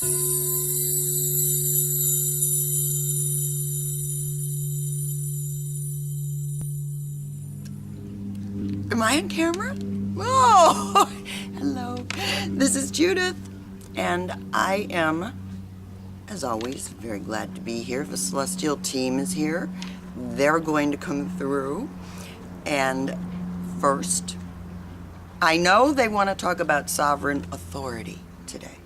Am I on camera? Oh, hello. This is Judith, and I am, as always, very glad to be here. The Celestial team is here. They're going to come through. And first, I know they want to talk about sovereign authority today.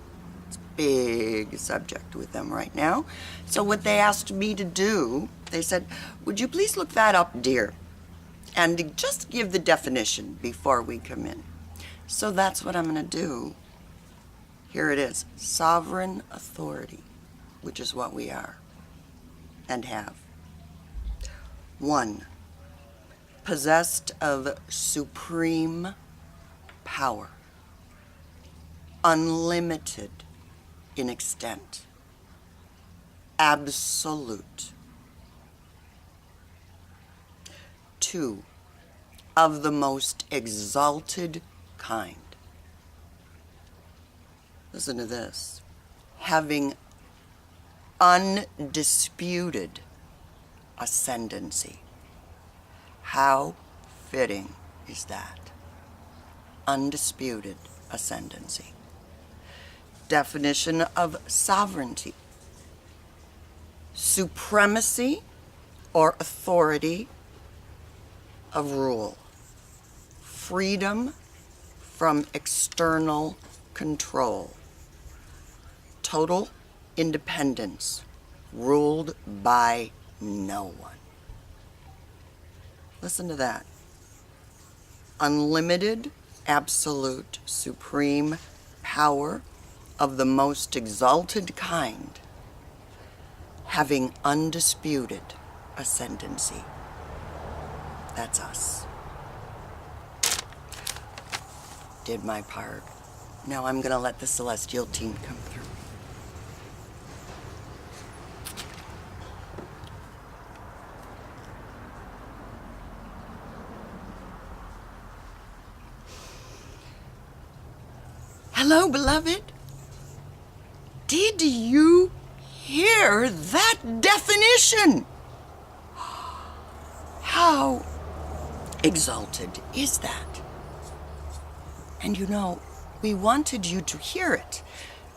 It's a big subject with them right now. So what they asked me to do, they said, would you please look that up, dear? And just give the definition before we come in. So that's what I'm going to do. Here it is. Sovereign authority, which is what we are and have. 1. Possessed of supreme power, unlimited in extent, absolute. 2. Of the most exalted kind. Listen to this. Having undisputed ascendancy. How fitting is that? Undisputed ascendancy. Definition of sovereignty. Supremacy or authority of rule. Freedom from external control. Total independence, ruled by no one. Listen to that. Unlimited, absolute, supreme power of the most exalted kind, having undisputed ascendancy. That's us. Did my part. Now I'm going to let the Celestial team come through. Hello, beloved. Did you hear that definition? How exalted is that? And you know, we wanted you to hear it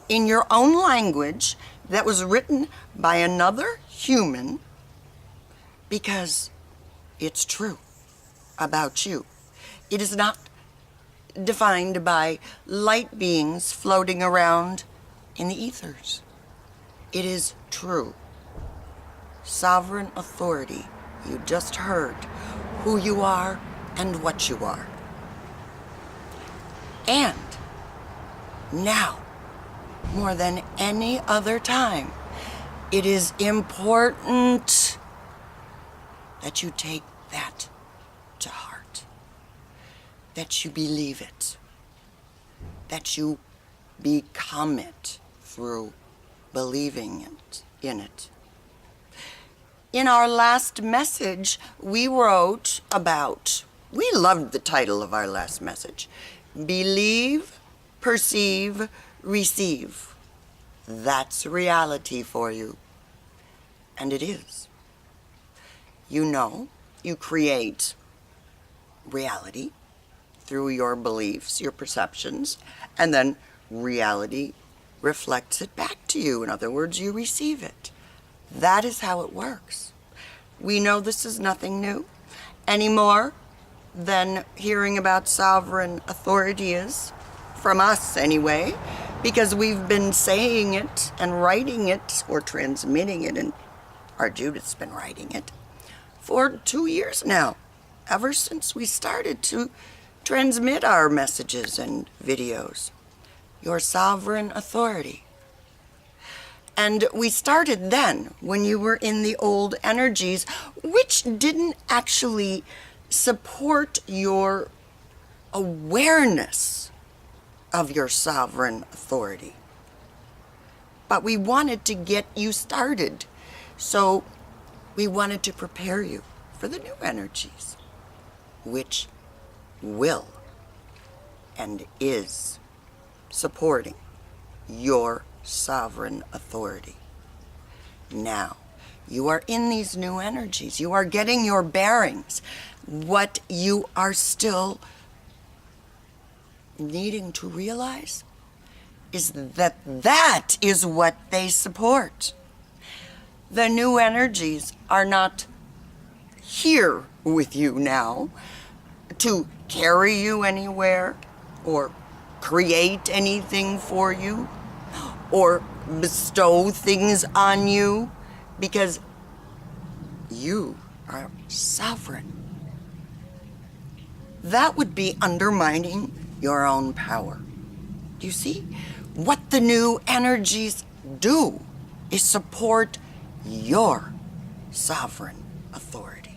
in your own language that was written by another human, because it's true about you. It is not defined by light beings floating around in the ethers. It is true. Sovereign authority. You just heard who you are and what you are. And now, more than any other time, it is important that you take that to heart, that you believe it, that you become it through believing in it. In our last message, we wrote about, we loved the title of our last message, Believe, Perceive, Receive. That's reality for you. And it is. You know, you create reality through your beliefs, your perceptions, and then reality reflects it back to you. In other words, you receive it. That is how it works. We know this is nothing new any more than hearing about sovereign authority is, from us anyway, because we've been saying it and writing it or transmitting it, and our Judith's been writing it for 2 years now, ever since we started to transmit our messages and videos. Your sovereign authority. And we started then when you were in the old energies, which didn't actually support your awareness of your sovereign authority. But we wanted to get you started. So we wanted to prepare you for the new energies, which will and is supporting your sovereign authority. Now, you are in these new energies. You are getting your bearings. What you are still needing to realize is that that is what they support. The new energies are not here with you now to carry you anywhere or create anything for you or bestow things on you, because you are sovereign. That would be undermining your own power. Do you see? What the new energies do is support your sovereign authority.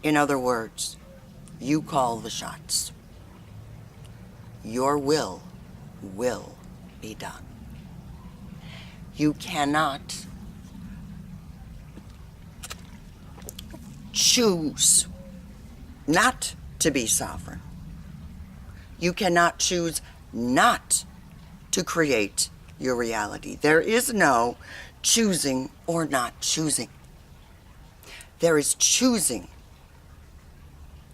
In other words, you call the shots. Your will be done. You cannot choose not to be sovereign. You cannot choose not to create your reality. There is no choosing or not choosing. There is choosing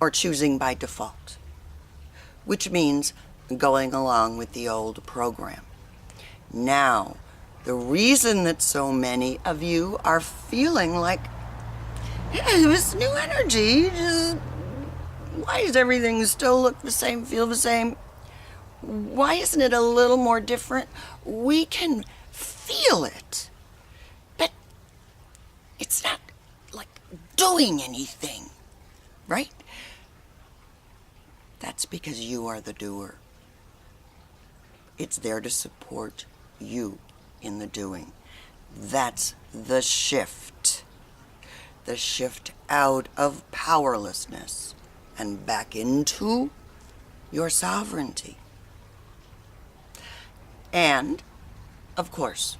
or choosing by default, which means going along with the old program. Now, the reason that so many of you are feeling like, yeah, this new energy, why does everything still look the same, feel the same? Why isn't it a little more different? We can feel it, but it's not like doing anything, right? That's because you are the doer. It's there to support you in the doing. That's the shift. The shift out of powerlessness and back into your sovereignty. And, of course,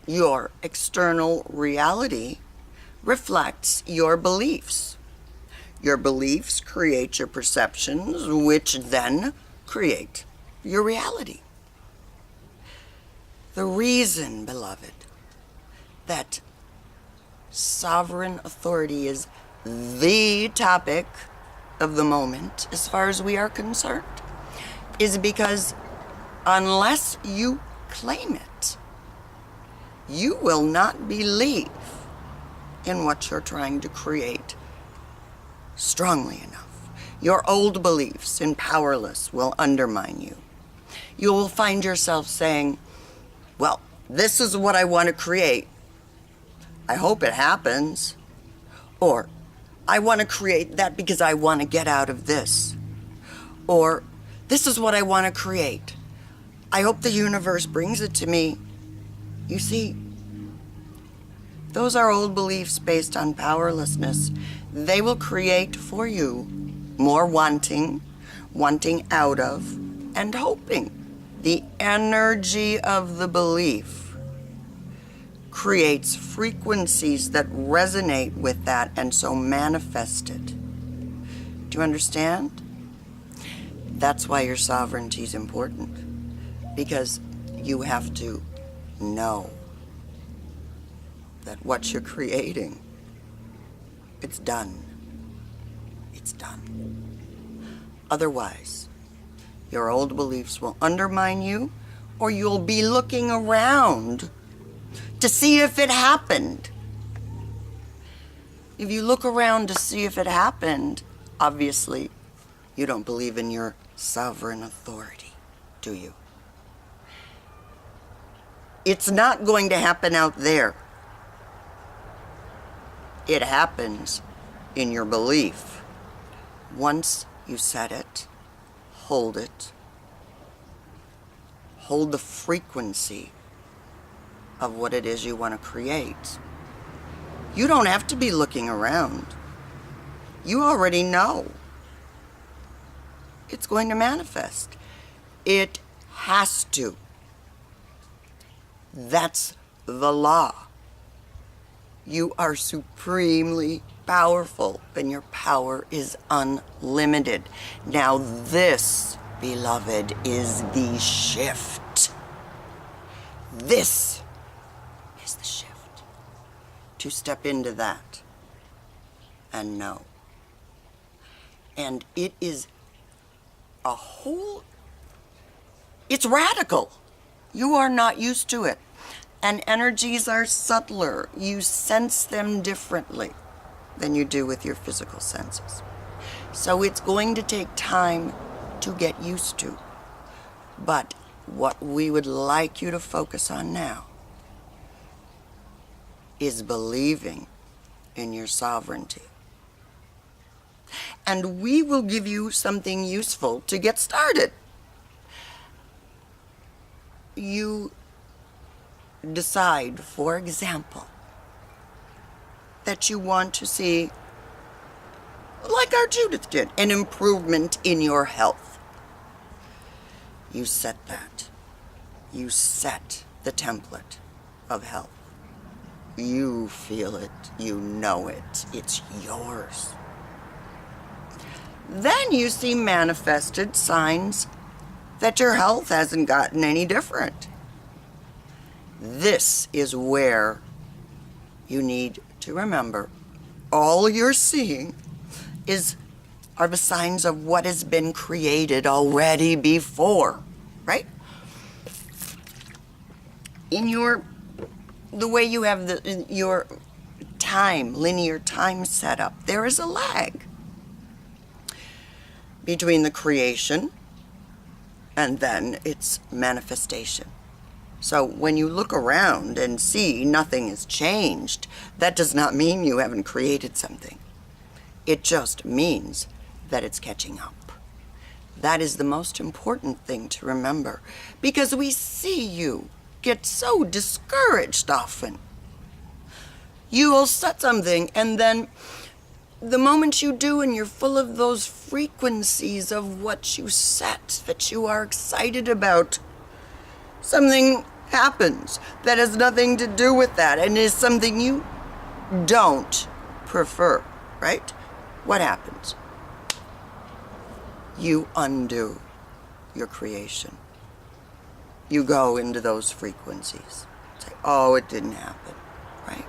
your external reality reflects your beliefs. Your beliefs create your perceptions, which then create your reality. The reason, beloved, that sovereign authority is the topic of the moment, as far as we are concerned, is because unless you claim it, you will not believe in what you're trying to create strongly enough. Your old beliefs in powerless will undermine you. You will find yourself saying, well, this is what I want to create. I hope it happens. Or, I want to create that because I want to get out of this. Or, this is what I want to create. I hope the universe brings it to me. You see, those are old beliefs based on powerlessness. They will create for you more wanting out of, and hoping. The energy of the belief creates frequencies that resonate with that and so manifest it. Do you understand? That's why your sovereignty is important, because you have to know that what you're creating, it's done. It's done. Otherwise, your old beliefs will undermine you, or you'll be looking around to see if it happened. If you look around to see if it happened, obviously, you don't believe in your sovereign authority, do you? It's not going to happen out there. It happens in your belief. Once you set it, hold it. Hold the frequency of what it is you want to create. You don't have to be looking around. You already know. It's going to manifest. It has to. That's the law. You are supremely powerful, and your power is unlimited. Now this, beloved, is the shift. This is the shift. To step into that and know. And it is it's radical. You are not used to it. And energies are subtler. You sense them differently than you do with your physical senses. So it's going to take time to get used to. But what we would like you to focus on now is believing in your sovereignty. And we will give you something useful to get started. You decide, for example, that you want to see, like our Judith did, an improvement in your health. You set that. You set the template of health. You feel it. You know it. It's yours. Then you see manifested signs that your health hasn't gotten any different. This is where you need to remember all you're seeing are the signs of what has been created already before, right? In the way you have your linear time set up, there is a lag between the creation and then its manifestation. So when you look around and see nothing has changed, that does not mean you haven't created something. It just means that it's catching up. That is the most important thing to remember, because we see you get so discouraged often. You will set something, and then the moment you do and you're full of those frequencies of what you set that you are excited about, something happens that has nothing to do with that and is something you don't prefer, right? What happens? You undo your creation. You go into those frequencies. Say, oh, it didn't happen, right?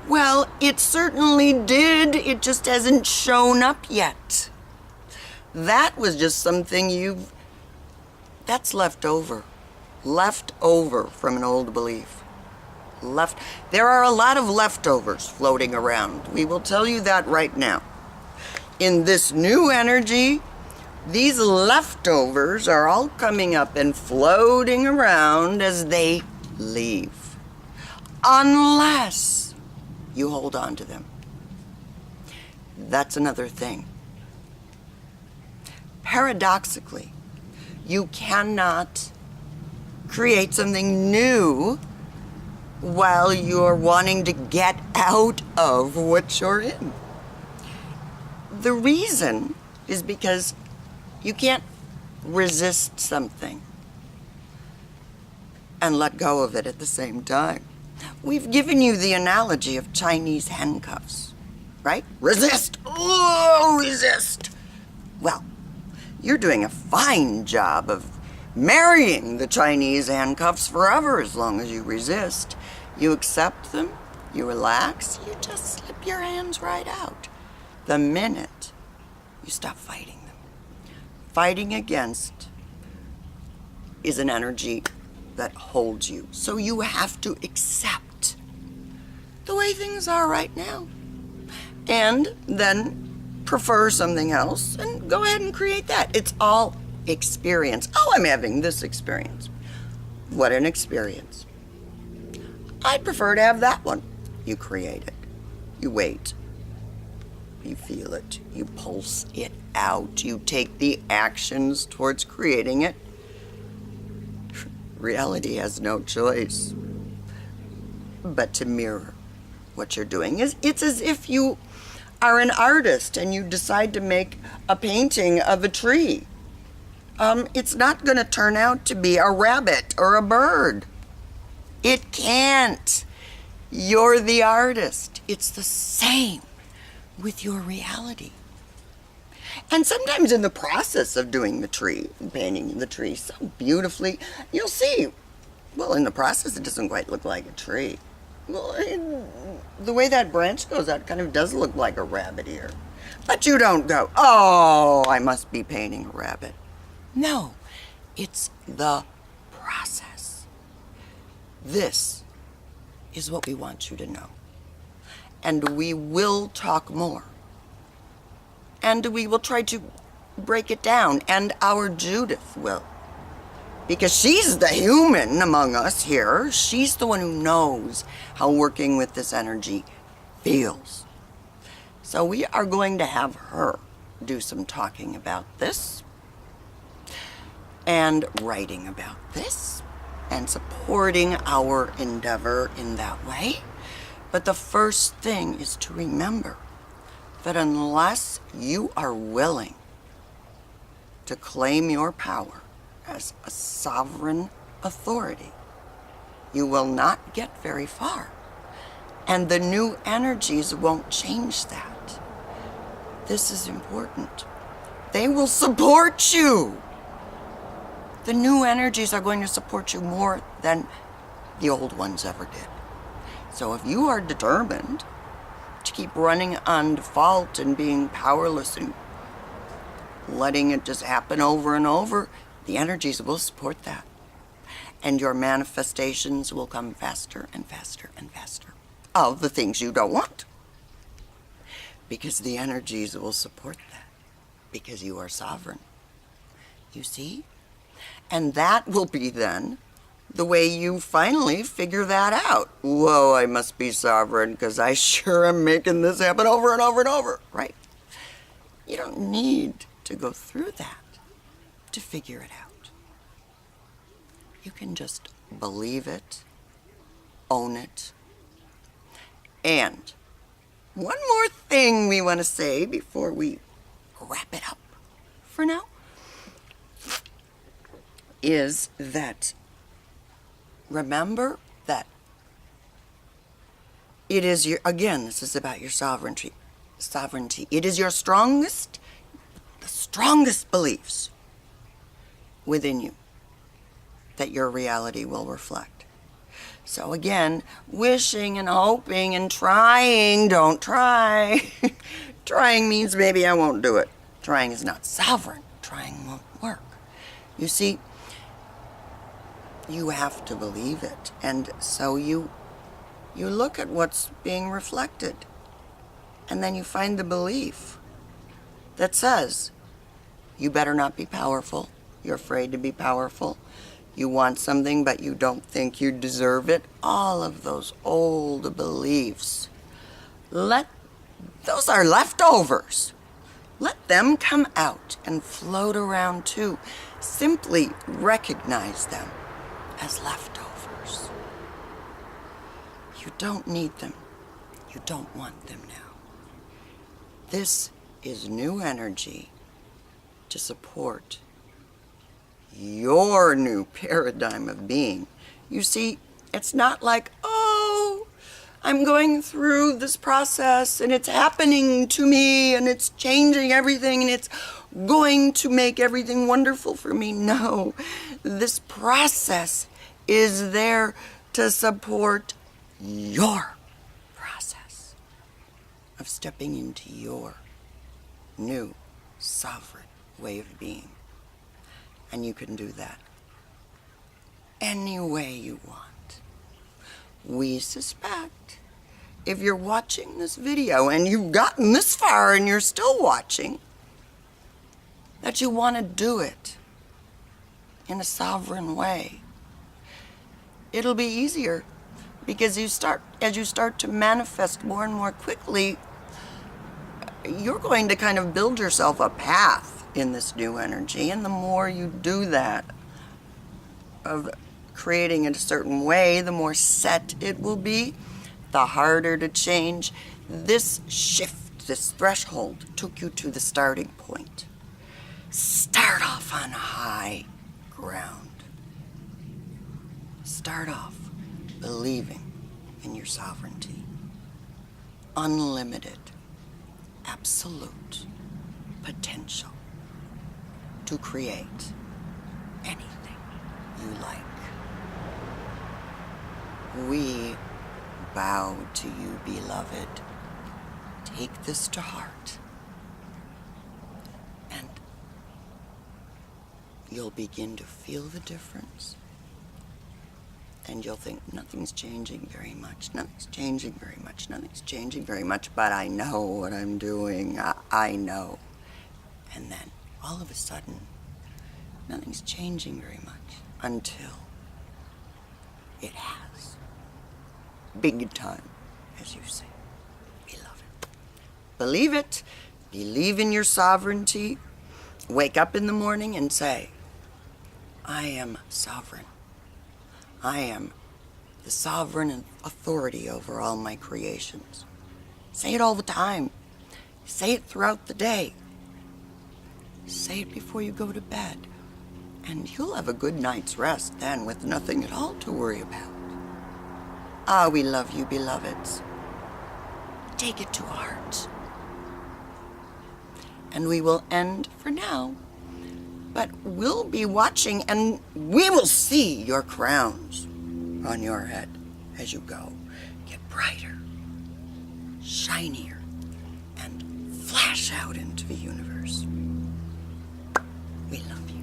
Well, it certainly did. It just hasn't shown up yet. That was just something that's left over from an old belief. There are a lot of leftovers floating around. We will tell you that right now. In this new energy, these leftovers are all coming up and floating around as they leave. Unless you hold on to them. That's another thing. Paradoxically, you cannot create something new while you're wanting to get out of what you're in. The reason is because you can't resist something and let go of it at the same time. We've given you the analogy of Chinese handcuffs, right? Resist! Oh, resist! Well, you're doing a fine job of marrying the Chinese handcuffs forever as long as you resist. You accept them, you relax, you just slip your hands right out. The minute you stop fighting them. Fighting against is an energy that holds you. So you have to accept the way things are right now. And then prefer something else and go ahead and create that. It's all experience. Oh, I'm having this experience. What an experience. I'd prefer to have that one. You create it. You wait. You feel it. You pulse it out. You take the actions towards creating it. Reality has no choice but to mirror what you're doing. It's as if you are an artist and you decide to make a painting of a tree. It's not going to turn out to be a rabbit or a bird. It can't. You're the artist. It's the same with your reality. And sometimes in the process of doing the tree, painting the tree so beautifully, you'll see Well, in the process, it doesn't quite look like a tree. Well, the way that branch goes out kind of does look like a rabbit ear. But you don't go, oh, I must be painting a rabbit. No, it's the process. This is what we want you to know. And we will talk more. And we will try to break it down. And our Judith will. Because she's the human among us here. She's the one who knows how working with this energy feels. So we are going to have her do some talking about this, and writing about this, and supporting our endeavor in that way. But the first thing is to remember that unless you are willing to claim your power as a sovereign authority, you will not get very far. And the new energies won't change that. This is important. They will support you. The new energies are going to support you more than the old ones ever did. So if you are determined to keep running on default and being powerless and letting it just happen over and over, the energies will support that. And your manifestations will come faster and faster and faster of the things you don't want. Because the energies will support that. Because you are sovereign. You see? And that will be then the way you finally figure that out. Whoa, I must be sovereign because I sure am making this happen over and over and over, right? You don't need to go through that to figure it out. You can just believe it, own it. And one more thing we want to say before we wrap it up for now is that remember that it is your, again, this is about your sovereignty. It is your the strongest beliefs within you that your reality will reflect. So again, wishing and hoping and trying, don't try. Trying means maybe I won't do it. Trying is not sovereign. Trying won't work. You see, you have to believe it. And so you look at what's being reflected. And then you find the belief that says, you better not be powerful. You're afraid to be powerful. You want something, but you don't think you deserve it. All of those old beliefs. Those are leftovers. Let them come out and float around too. Simply recognize them as leftovers. You don't need them. You don't want them now. This is new energy to support your new paradigm of being. You see, it's not like, oh, I'm going through this process and it's happening to me and it's changing everything and it's going to make everything wonderful for me. No, this process is there to support your process of stepping into your new sovereign way of being. And you can do that any way you want. We suspect if you're watching this video and you've gotten this far and you're still watching, that you want to do it in a sovereign way. It'll be easier because as you start to manifest more and more quickly, you're going to kind of build yourself a path in this new energy. And the more you do that, of creating it a certain way, the more set it will be, the harder to change. This shift, this threshold, took you to the starting point. Start off on high ground. Start off believing in your sovereignty. Unlimited, absolute potential to create anything you like. We bow to you, beloved. Take this to heart, and you'll begin to feel the difference. And you'll think, nothing's changing very much, nothing's changing very much, nothing's changing very much, but I know what I'm doing, I know. And then, all of a sudden, nothing's changing very much until it has. Big time, as you say, beloved. Believe it, believe in your sovereignty. Wake up in the morning and say, I am sovereign. I am the sovereign authority over all my creations. Say it all the time. Say it throughout the day. Say it before you go to bed. And you'll have a good night's rest then with nothing at all to worry about. Ah, we love you, beloveds. Take it to heart. And we will end for now. But we'll be watching, and we will see your crowns on your head as you go. Get brighter, shinier, and flash out into the universe. We love you.